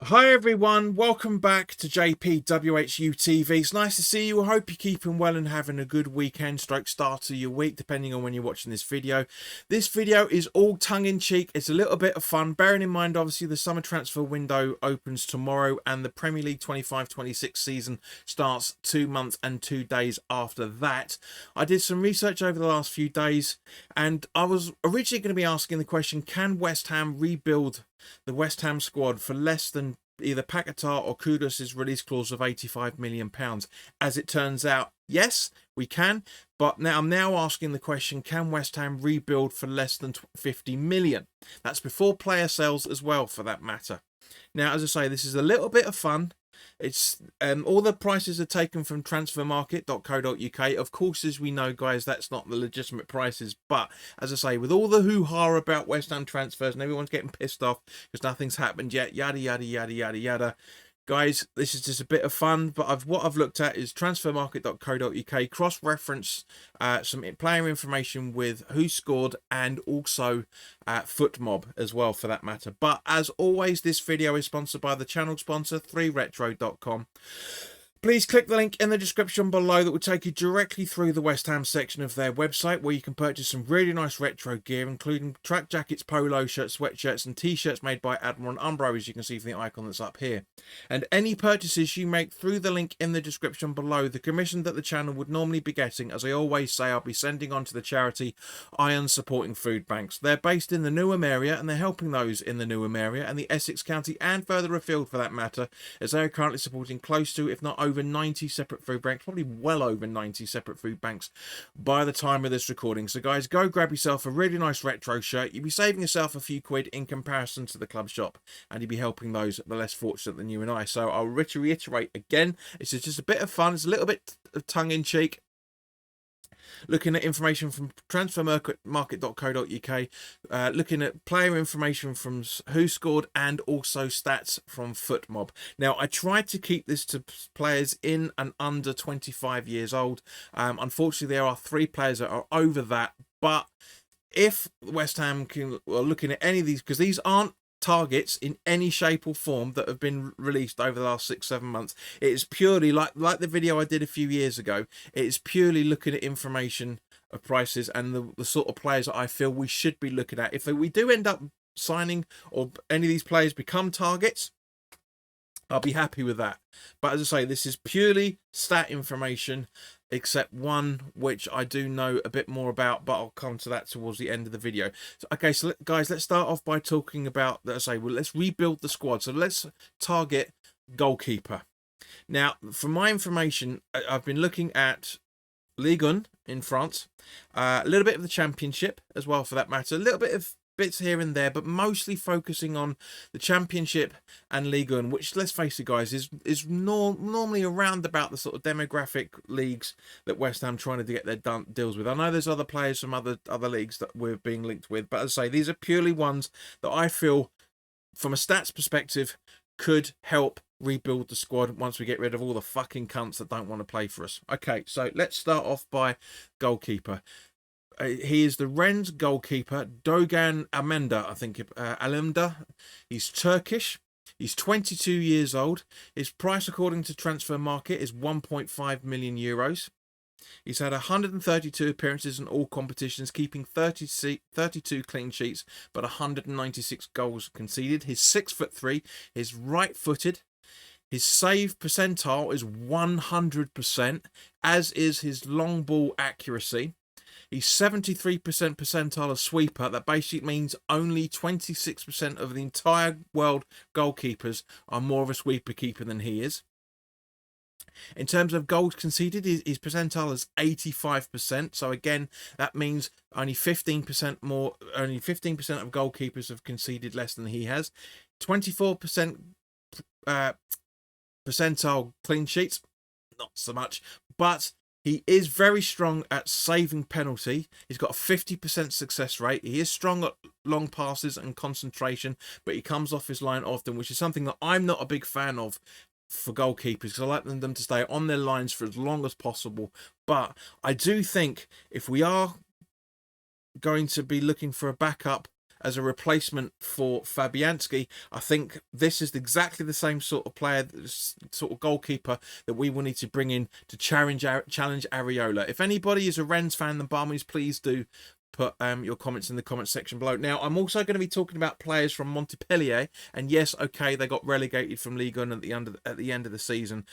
Hi everyone, welcome back to WHU TV. It's nice to see you. I hope you're keeping well and having a good weekend stroke start of your week, depending on when you're watching this video. This video is all tongue-in-cheek. It's a little bit of fun, bearing in mind obviously the summer transfer window opens tomorrow and the Premier League 25-26 season starts 2 months and 2 days after that. I did some research over the last few days and I was originally going to be asking the question, can West Ham rebuild the West Ham squad for less than either Paquetá or Kudus' release clause of £85 million? As it turns out, yes, we can. But now I'm asking the question, can West Ham rebuild for less than 50 million? That's before player sales as well, for that matter. Now, as I say, this is a little bit of fun. It's all the prices are taken from transfermarket.co.uk. Of course, as we know, guys, that's not the legitimate prices. But as I say, with all the hoo-ha about West Ham transfers and everyone's getting pissed off because nothing's happened yet, yada, yada, yada, yada, yada. Guys, this is just a bit of fun, but what I've looked at is transfermarket.co.uk, cross-reference some player information with who scored and also FootMob as well, for that matter. But as always, this video is sponsored by the channel sponsor, 3retro.com. Please click the link in the description below that will take you directly through the West Ham section of their website, where you can purchase some really nice retro gear, including track jackets, polo shirts, sweatshirts and t-shirts made by Admiral and Umbro, as you can see from the icon that's up here. And any purchases you make through the link in the description below, the commission that the channel would normally be getting, as I always say, I'll be sending on to the charity Iron Supporting Food Banks. They're based in the Newham area and they're helping those in the Newham area and the Essex County and further afield, for that matter, as they're currently supporting close to, if not over 90 separate food banks, probably well over 90 separate food banks by the time of this recording. So guys, go grab yourself a really nice retro shirt. You'll be saving yourself a few quid in comparison to the club shop, and you'll be helping those the less fortunate than you and I. So I'll reiterate again, this is just a bit of fun. It's a little bit of tongue-in-cheek, looking at information from transfermarket.co.uk, looking at player information from who scored and also stats from FootMob. Now, I tried to keep this to players in and under 25 years old. Unfortunately, there are 3 players that are over that, but if West Ham are looking at any of these, because these aren't targets in any shape or form that have been released over the last 6-7 months. It is purely like the video I did a few years ago. It is purely looking at information of prices and the sort of players that I feel we should be looking at. If we do end up signing or any of these players become targets, I'll be happy with that. But as I say, this is purely stat information, except one which I do know a bit more about, but I'll come to that towards the end of the video. So, okay, so guys, let's start off by talking about, let's rebuild the squad. So let's target goalkeeper. Now, for my information, I've been looking at Ligue 1 in France, a little bit of the Championship as well, for that matter, a little bit of bits here and there, but mostly focusing on the Championship and Ligue 1, which, let's face it, guys, is normally around about the sort of demographic leagues that West Ham trying to get their deals with. I know there's other players from other leagues that we're being linked with, but as I say, these are purely ones that I feel, from a stats perspective, could help rebuild the squad once we get rid of all the fucking cunts that don't want to play for us. Okay, so let's start off by goalkeeper. He is the Rennes goalkeeper, Dogan Amenda, I think, Alemda. He's Turkish. He's 22 years old. His price, according to Transfer Market, is 1.5 million euros. He's had 132 appearances in all competitions, keeping 32 clean sheets, but 196 goals conceded. He's 6'3". He's right-footed. His save percentile is 100%, as is his long ball accuracy. He's 73% percentile as sweeper. That basically means only 26% of the entire world goalkeepers are more of a sweeper keeper than he is. In terms of goals conceded, his percentile is 85%. So again, that means only 15% more. Only 15% of goalkeepers have conceded less than he has. 24% percentile clean sheets, not so much, but he is very strong at saving penalty. He's got a 50% success rate. He is strong at long passes and concentration, but he comes off his line often, which is something that I'm not a big fan of for goalkeepers, because I like them to stay on their lines for as long as possible. But I do think if we are going to be looking for a backup as a replacement for Fabianski. I think this is exactly the same sort of player, sort of goalkeeper that we will need to bring in to challenge Areola. If anybody is a Rennes fan, then by means, please do put your comments in the comments section below. Now, I'm also going to be talking about players from Montpellier, and yes, okay, they got relegated from Ligue 1 at the end of the season,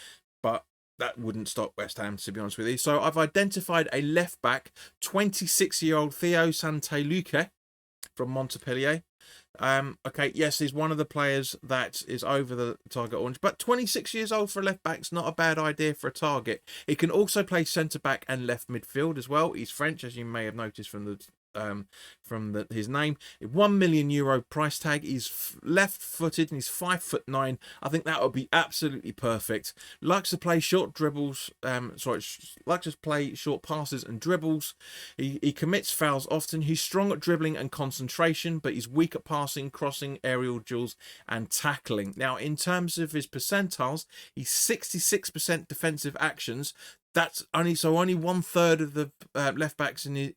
but that wouldn't stop West Ham, to be honest with you. So I've identified a left back, 26-year-old Theo Santé-Luque from Montpellier. Okay, yes, he's one of the players that is over the target orange, but 26 years old for a left back's not a bad idea for a target. He can also play centre back and left midfield as well. He's French, as you may have noticed from his name. €1 million price tag. He's left-footed and he's 5'9". I think that would be absolutely perfect. Likes to play short dribbles. Likes to play short passes and dribbles. He commits fouls often. He's strong at dribbling and concentration, but he's weak at passing, crossing, aerial duels, and tackling. Now, in terms of his percentiles, he's 66% defensive actions. That's only 1/3 of the left backs in the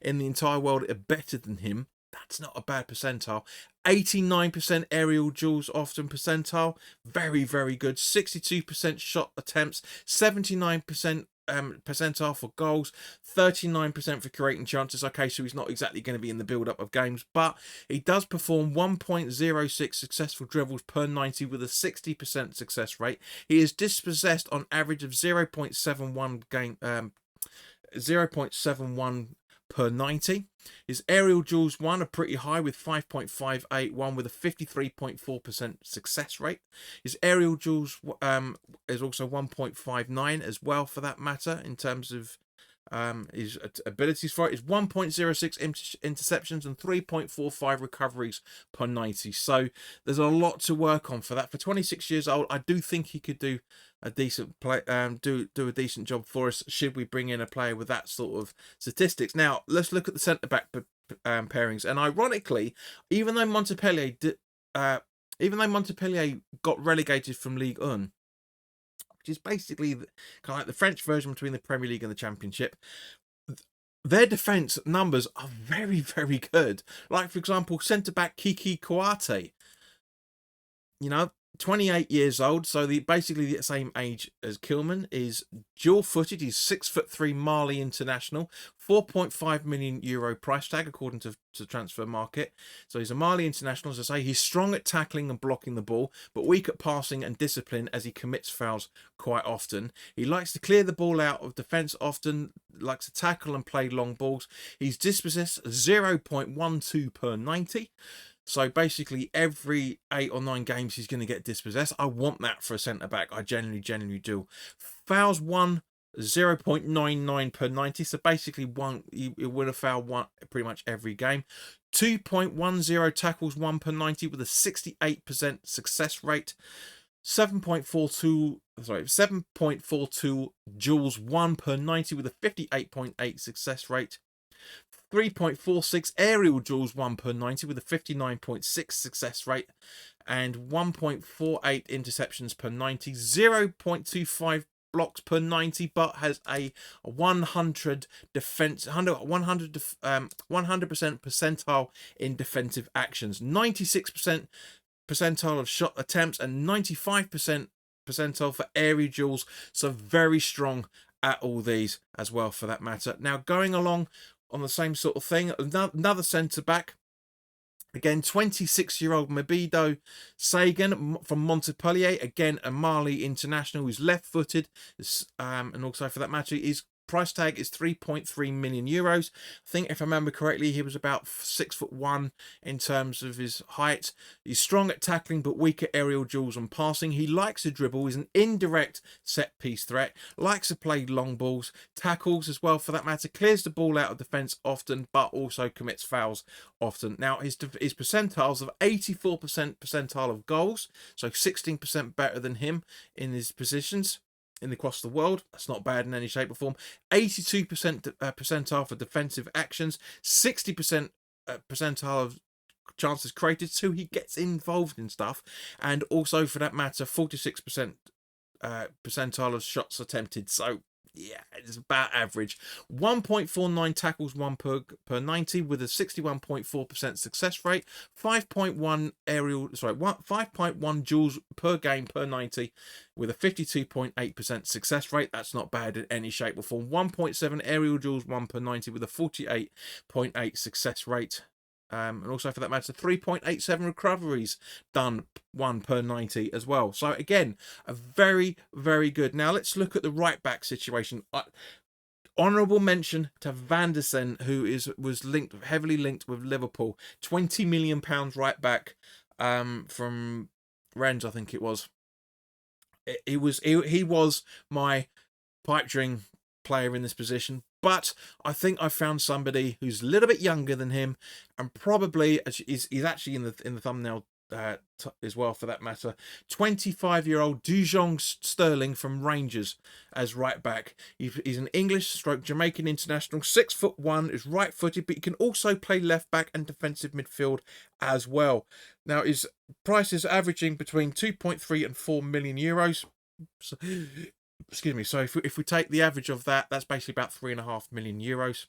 entire world are better than him. That's not a bad percentile. 89% aerial duels often percentile. Very, very good. 62% shot attempts. 79% percentile for goals, 39% for creating chances. Okay, so he's not exactly going to be in the build-up of games, but he does perform 1.06 successful dribbles per 90 with a 60% success rate. He is dispossessed on average of 0.71 per 90. His aerial duels won are pretty high with 5.581 with a 53.4% success rate. His aerial duels is also 1.59 as well, for that matter, in terms of his abilities for it. Is 1.06 interceptions and 3.45 recoveries per 90. So there's a lot to work on for that. For 26 years old, I do think he could do a decent play, do a decent job for us, should we bring in a player with that sort of statistics. Now, let's look at the centre back pairings. And ironically, even though Montpellier got relegated from Ligue 1, which is basically kind of like the French version between the Premier League and the Championship, their defence numbers are very, very good. Like, for example, centre-back Kiki Kouate, 28 years old, so basically the same age as Kilman, is dual-footed. He's 6'3" Mali international, €4.5 million price tag according to Transfer Market. So he's a Mali international, as I say. He's strong at tackling and blocking the ball, but weak at passing and discipline as he commits fouls quite often. He likes to clear the ball out of defence often, likes to tackle and play long balls. He's dispossessed 0.12 per 90. So basically, every 8 or 9 games, he's going to get dispossessed. I want that for a centre-back. I genuinely do. Fouls won, 0.99 per 90. So basically, he would have fouled one pretty much every game. 2.10 tackles won per 90 with a 68% success rate. 7.42 duels won per 90 with a 58.8 success rate. 3.46 aerial duels won per 90 with a 59.6 success rate, and 1.48 interceptions per 90, 0.25 blocks per 90, but has a 100% percentile in defensive actions, 96% percentile of shot attempts, and 95% percentile for aerial duels. So very strong at all these as well, for that matter. Now, going along on the same sort of thing, another centre-back, again, 26-year-old Mabido Sagan from Montpellier, again, a Mali international who's left-footed, and also, for that matter, his price tag is €3.3 million. I think, if I remember correctly, he was about 6'1" in terms of his height. He's strong at tackling, but weak at aerial duels and passing. He likes to dribble. He's an indirect set-piece threat. Likes to play long balls. Tackles as well, for that matter. Clears the ball out of defence often, but also commits fouls often. Now, his percentiles of 84% percentile of goals, so 16% better than him in his positions across the world. That's not bad in any shape or form. 82% percentile for defensive actions, 60% percentile of chances created, so he gets involved in stuff, and also, for that matter, 46% percentile of shots attempted. So yeah, it's about average. 1.49 tackles one per 90 with a 61.4% success rate. 5.1 duels per game per 90 with a 52.8% success rate. That's not bad in any shape or form. 1.7 aerial duels 1 per 90 with a 48.8 success rate. And also, for that matter, 3.87 recoveries done 1 per 90 as well. So again, a very, very good. Now let's look at the right back situation. Honourable mention to Van der Sen, who was heavily linked with Liverpool. £20 million right back from Rennes, I think it was. He was my pipe dream player in this position, but I think I found somebody who's a little bit younger than him, and probably he's actually in the thumbnail as well, for that matter. 25-year-old Dujon Sterling from Rangers as right back. He's an English/Jamaican international, 6'1", is right-footed, but he can also play left back and defensive midfield as well. Now his price is averaging between 2.3 and 4 million euros. So, excuse me. So if we take the average of that, that's basically about 3.5 million euros.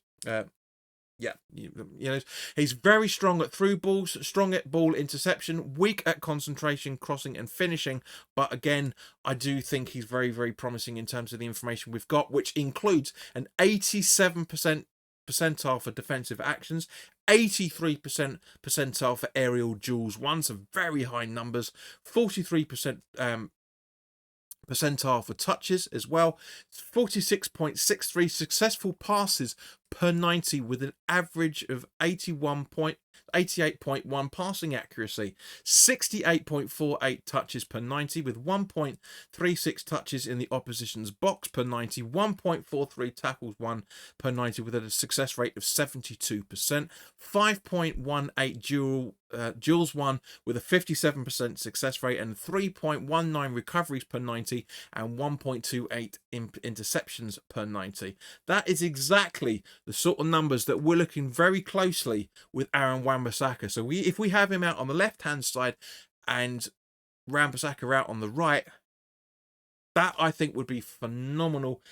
Yeah, you know, he's very strong at through balls, strong at ball interception, weak at concentration, crossing and finishing. But again, I do think he's very, very promising in terms of the information we've got, which includes an 87% percentile for defensive actions, 83% percentile for aerial duels won, so very high numbers, 43% percentile for touches as well, 46.63 successful passes per 90 with an average of 88.1 passing accuracy, 68.48 touches per 90 with 1.36 touches in the opposition's box per 90, 1.43 tackles won per 90 with a success rate of 72%, 5.18 duels won with a 57% success rate, and 3.19 recoveries per 90 and 1.28 interceptions per 90. That is exactly the sort of numbers that we're looking very closely with Aaron Wan-Bissaka. So if we have him out on the left-hand side and Wan-Bissaka out on the right, that I think would be phenomenal.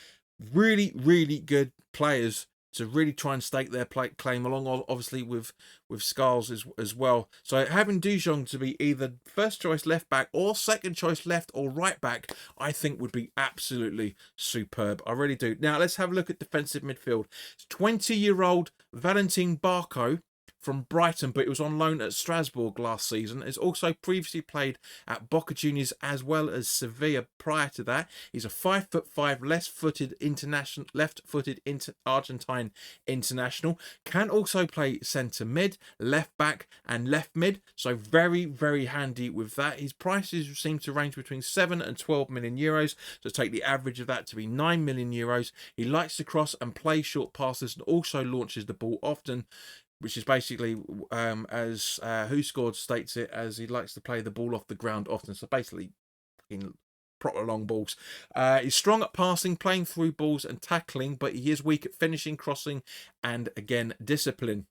Really, really good players to really try and stake their claim along, obviously with Scarles as well. So having Dujon to be either first choice left back or second choice left or right back, I think would be absolutely superb. I really do. Now let's have a look at defensive midfield. 20-year-old Valentin Barco from Brighton, but it was on loan at Strasbourg last season. Has also previously played at Boca Juniors as well as Sevilla prior to that. He's a 5'5", left-footed Argentine international. Can also play centre mid, left back, and left mid. So very, very handy with that. His prices seem to range between 7 and 12 million euros. So take the average of that to be 9 million euros. He likes to cross and play short passes, and also launches the ball often, which is basically, as Who Scored states it, as he likes to play the ball off the ground often. So basically, in proper long balls. He's strong at passing, playing through balls and tackling, but he is weak at finishing, crossing, and again, discipline.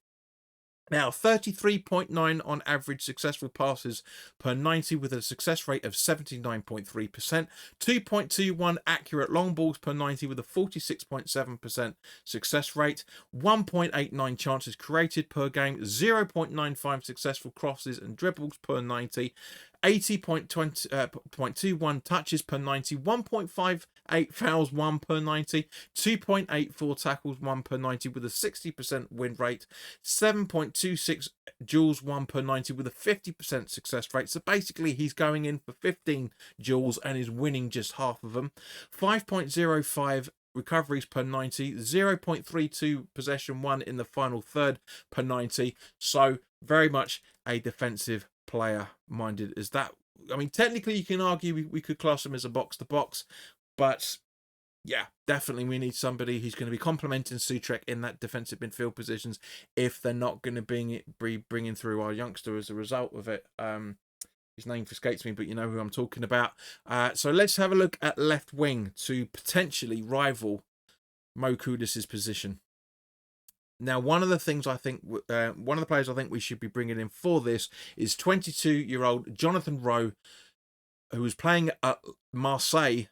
Now, 33.9 on average successful passes per 90 with a success rate of 79.3%. 2.21 accurate long balls per 90 with a 46.7% success rate. 1.89 chances created per game. 0.95 successful crosses and dribbles per 90. 80.21 touches per 90, 1.58 fouls 1 per 90, 2.84 tackles 1 per 90 with a 60% win rate, 7.26 duels 1 per 90 with a 50% success rate. So basically he's going in for 15 duels and is winning just half of them. 5.05 recoveries per 90, 0.32 possession won in the final third per 90. So very much a defensive player minded as that. I mean, technically you can argue we could class him as a box to box, but yeah, definitely we need somebody who's going to be complementing Souček in that defensive midfield positions if they're not going to be bringing through our youngster as a result of it. His name escapes me, but you know who I'm talking about. So let's have a look at left wing to potentially rival Mo Kudus' position. Now, one of the things I think, one of the players I think we should be bringing in for this is 22-year-old Jonathan Rowe, who was playing at Marseille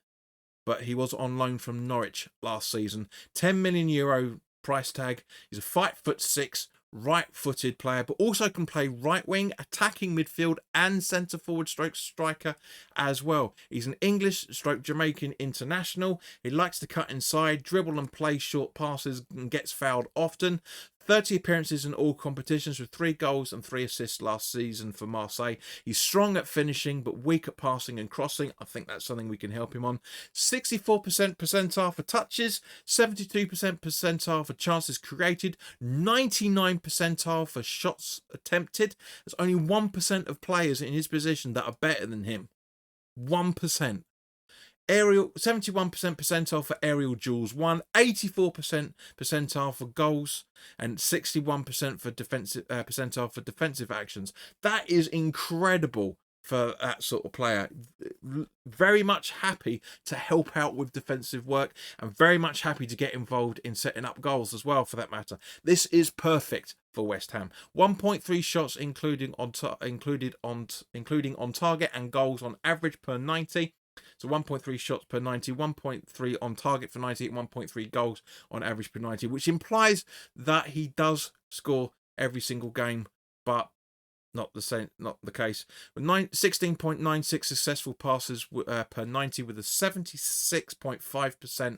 but he was on loan from Norwich last season. €10 million price tag. He's a 5'6" right-footed player, but also can play right wing, attacking midfield, and centre forward stroke striker as well. He's an English stroke Jamaican international. He likes to cut inside, dribble and play short passes, and gets fouled often. 30 appearances in all competitions with 3 goals and 3 assists last season for Marseille. He's strong at finishing but weak at passing and crossing. I think that's something we can help him on. 64% percentile for touches, 72% percentile for chances created, 99 percentile for shots attempted. There's only 1% of players in his position that are better than him. 1%. Aerial 71% percentile for aerial duels won, 84% percentile for goals, and 61% for defensive percentile for defensive actions. That is incredible for that sort of player. Very much happy to help out with defensive work, and very much happy to get involved in setting up goals as well, for that matter. This is perfect for West Ham. 1.3 shots including on target and goals on average per 90. So 1.3 shots per 90, 1.3 on target for 90, 1.3 goals on average per 90, which implies that he does score every single game, but not the case. 16.96 successful passes per 90 with a 76.5%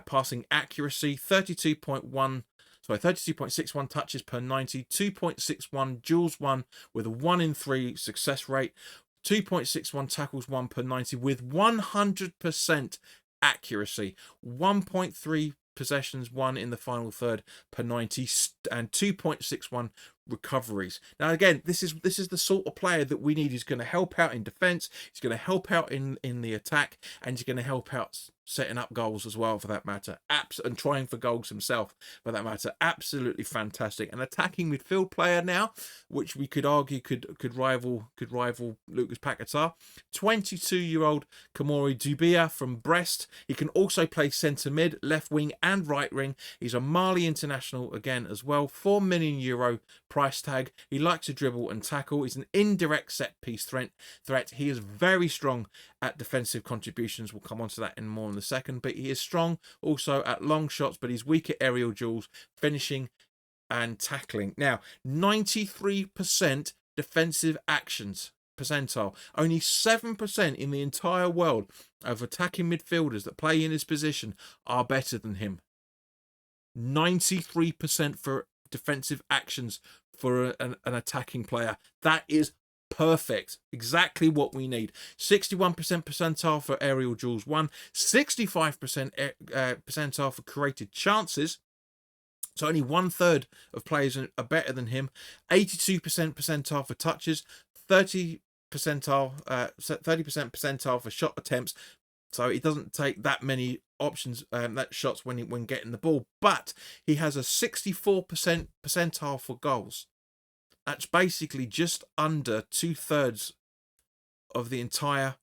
passing accuracy, 32.61 touches per 90, 2.61 duels won with a 1 in 3 success rate, 2.61 tackles won per 90 with 100% accuracy, 1.3 possessions won in the final third per 90, and 2.61 recoveries. Now again, this is the sort of player that we need. He's going to help out in defense, he's going to help out in the attack, and he's going to help out setting up goals as well, for that matter, and trying for goals himself, for that matter. Absolutely fantastic. An attacking midfield player now, which we could argue could rival Lucas Paquetá. 22-year-old Camori Dubia from Brest. He can also play centre mid, left wing and right wing. He's a Mali international again as well. €4 million price tag. He likes to dribble and tackle. He's an indirect set piece threat. He is very strong at defensive contributions. We'll come on to that in more in a second, but he is strong also at long shots, but he's weak at aerial duels, finishing and tackling. Now, 93% defensive actions percentile. Only 7% in the entire world of attacking midfielders that play in his position are better than him. 93% for defensive actions for an attacking player. That is perfect. Exactly what we need. 61% percentile for aerial duels won, 65% percentile for created chances. So only 1/3 of players are better than him. 82% percentile for touches, 30% percentile for shot attempts. So he doesn't take that many options, that shots when getting the ball, but he has a 64% percentile for goals. That's basically just under 2/3 of the entire.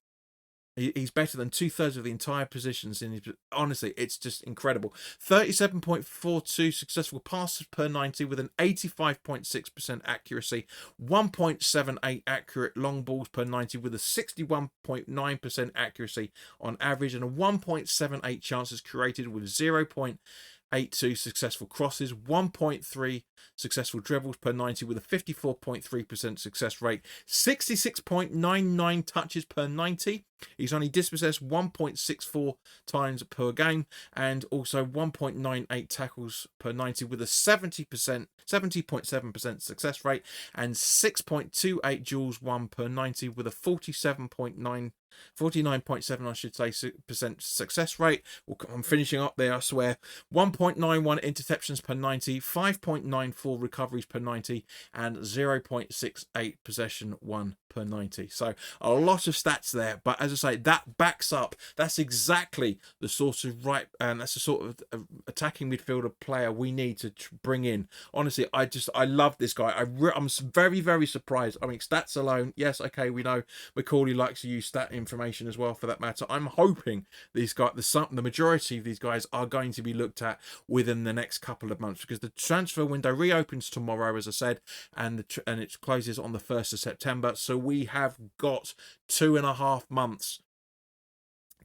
He's better than 2/3 of the entire positions in his. Honestly, it's just incredible. 37.42 successful passes per 90 with an 85.6% accuracy. 1.78 accurate long balls per 90 with a 61.9% accuracy on average, and a 1.78 chances created with 0.82 successful crosses, 1.3 successful dribbles per 90 with a 54.3% success rate, 66.99 touches per 90. He's only dispossessed 1.64 times per game, and also 1.98 tackles per 90 with a 70.7% success rate, and 6.28 duels won per 90 with a 49.7, I should say, percent success rate. I'm finishing up there, I swear. 1.91 interceptions per 90, 5.94 recoveries per 90, and 0.68 possession won per 90. So a lot of stats there, but as I say, that backs up. That's exactly the sort of that's the sort of attacking midfielder player we need to bring in. Honestly, I love this guy. I'm very, very surprised. I mean, stats alone, yes, okay, we know Macaulay likes to use stat information as well, for that matter. I'm hoping these guys, the majority of these guys, are going to be looked at within the next couple of months, because the transfer window reopens tomorrow, as I said, and it closes on the 1st of September. So we have got 2.5 months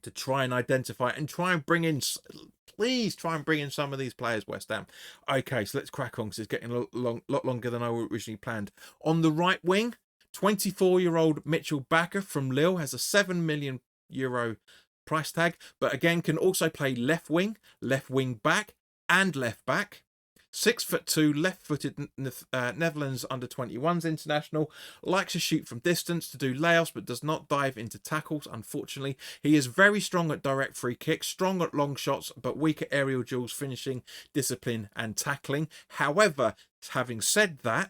to try and identify and try and bring in, please try and bring in some of these players, West Ham. Okay, so let's crack on because it's getting a lot longer than I originally planned. On the right wing, 24-year-old Mitchell Bakker from Lille has a €7 million price tag, but again can also play left wing back, and left back. 6'2", left-footed Netherlands under-21s international, likes to shoot from distance, to do layups, but does not dive into tackles, unfortunately. He is very strong at direct free kicks, strong at long shots, but weak at aerial duels, finishing, discipline, and tackling. However, having said that,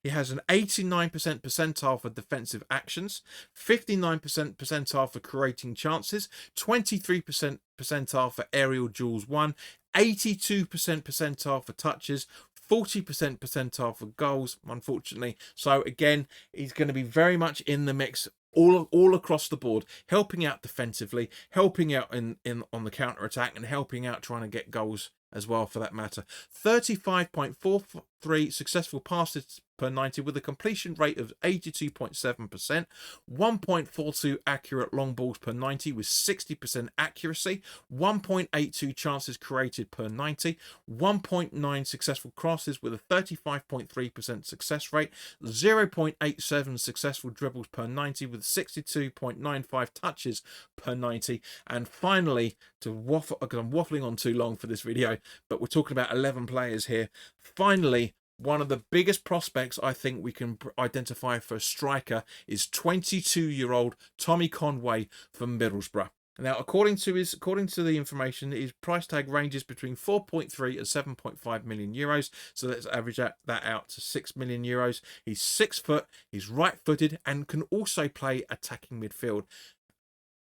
he has an 89% percentile for defensive actions, 59% percentile for creating chances, 23% percentile for aerial duels won, 82% percentile for touches, 40% percentile for goals, unfortunately. So again, he's going to be very much in the mix all across the board, helping out defensively, helping out in on the counter attack, and helping out trying to get goals as well, for that matter. 35.43 successful passes per 90 with a completion rate of 82.7%, 1.42 accurate long balls per 90 with 60% accuracy, 1.82 chances created per 90, 1.9 successful crosses with a 35.3% success rate, 0.87 successful dribbles per 90 with 62.95 touches per 90, and finally, to waffle, because I'm waffling on too long for this video, but we're talking about 11 players here. Finally, one of the biggest prospects I think we can identify for a striker is 22-year-old Tommy Conway from Middlesbrough. Now, according to the information, his price tag ranges between 4.3 and 7.5 million euros. So let's average that out to 6 million euros. He's 6 foot, he's right-footed, and can also play attacking midfield.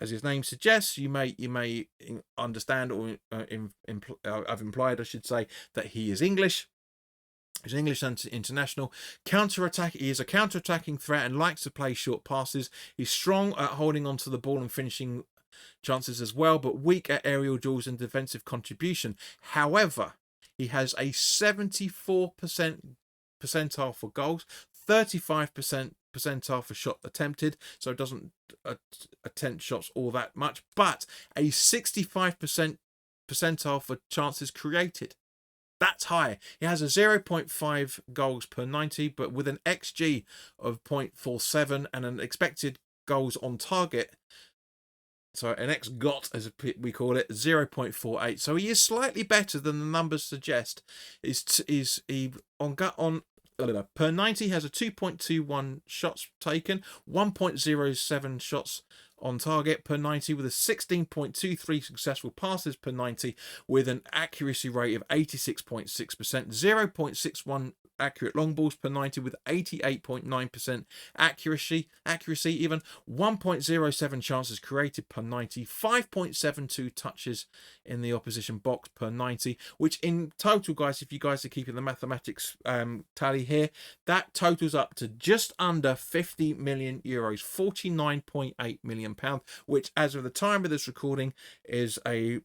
As his name suggests, you may understand, or I've implied, I should say, that he is English. He's an English international. Counter-attack. He is a counter-attacking threat and likes to play short passes. He's strong at holding onto the ball and finishing chances as well, but weak at aerial duels and defensive contribution. However, he has a 74% percentile for goals, 35% percentile for shot attempted, so it doesn't attempt shots all that much, but a 65% percentile for chances created. That's high. He has a 0.5 goals per 90, but with an XG of 0.47 and an expected goals on target, so an ex-got, as we call it, 0.48. So he is slightly better than the numbers suggest. Per 90 has a 2.21 shots taken, 1.07 shots on target per 90, with a 16.23 successful passes per 90, with an accuracy rate of 86.6%, 0.61 accurate long balls per 90 with 88.9% accuracy, even 1.07 chances created per 90, 5.72 touches in the opposition box per 90, which in total, guys, if you guys are keeping the mathematics tally here, that totals up to just under 50 million euros, 49.8 million pounds, which as of the time of this recording is a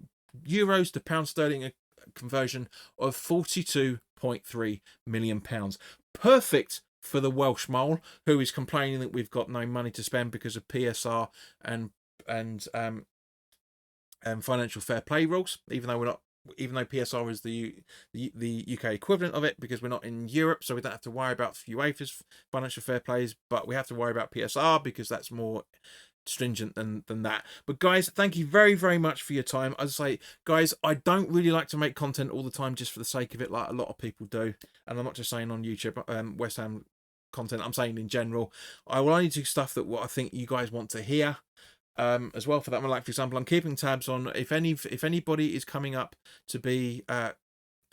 euros to pound sterling conversion of 42.3 million pounds. Perfect for the Welsh mole, who is complaining that we've got no money to spend because of PSR and financial fair play rules, even though PSR is the UK equivalent of it, because we're not in Europe, so we don't have to worry about UEFA's financial fair plays, but we have to worry about PSR because that's more stringent than that. But guys, thank you very, very much for your time. As I say, guys, I don't really like to make content all the time just for the sake of it, like a lot of people do, and I'm not just saying on YouTube West Ham content, I'm saying in general. I will only do stuff that what I think you guys want to hear. As well, for that one, like for example, I'm keeping tabs on if anybody is coming up to be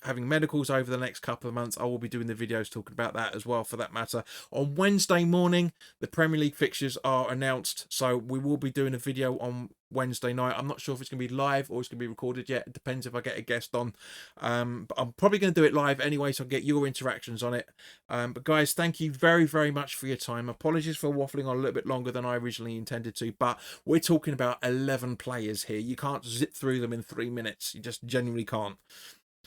having medicals over the next couple of months, I will be doing the videos talking about that as well, for that matter. On Wednesday morning, the Premier League fixtures are announced, so we will be doing a video on Wednesday night. I'm not sure if it's going to be live or it's going to be recorded yet. It depends if I get a guest on. But I'm probably going to do it live anyway, so I'll get your interactions on it. But guys, thank you very, very much for your time. Apologies for waffling on a little bit longer than I originally intended to, but we're talking about 11 players here. You can't zip through them in 3 minutes. You just genuinely can't.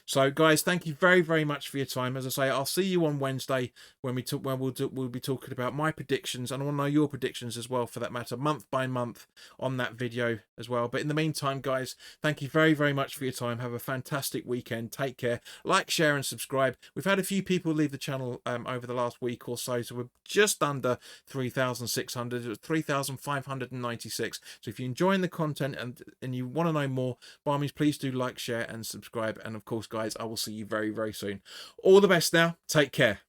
So, guys, thank you very, very much for your time. As I say, I'll see you on Wednesday when we'll be talking about my predictions, and I want to know your predictions as well, for that matter, month by month on that video as well. But in the meantime, guys, thank you very, very much for your time. Have a fantastic weekend. Take care. Like, share, and subscribe. We've had a few people leave the channel over the last week or so, so we're just under 3,600. It was 3,596. So if you're enjoying the content and you want to know more, by all means, please do like, share, and subscribe. And of course, guys, I will see you very, very soon. All the best now. Take care.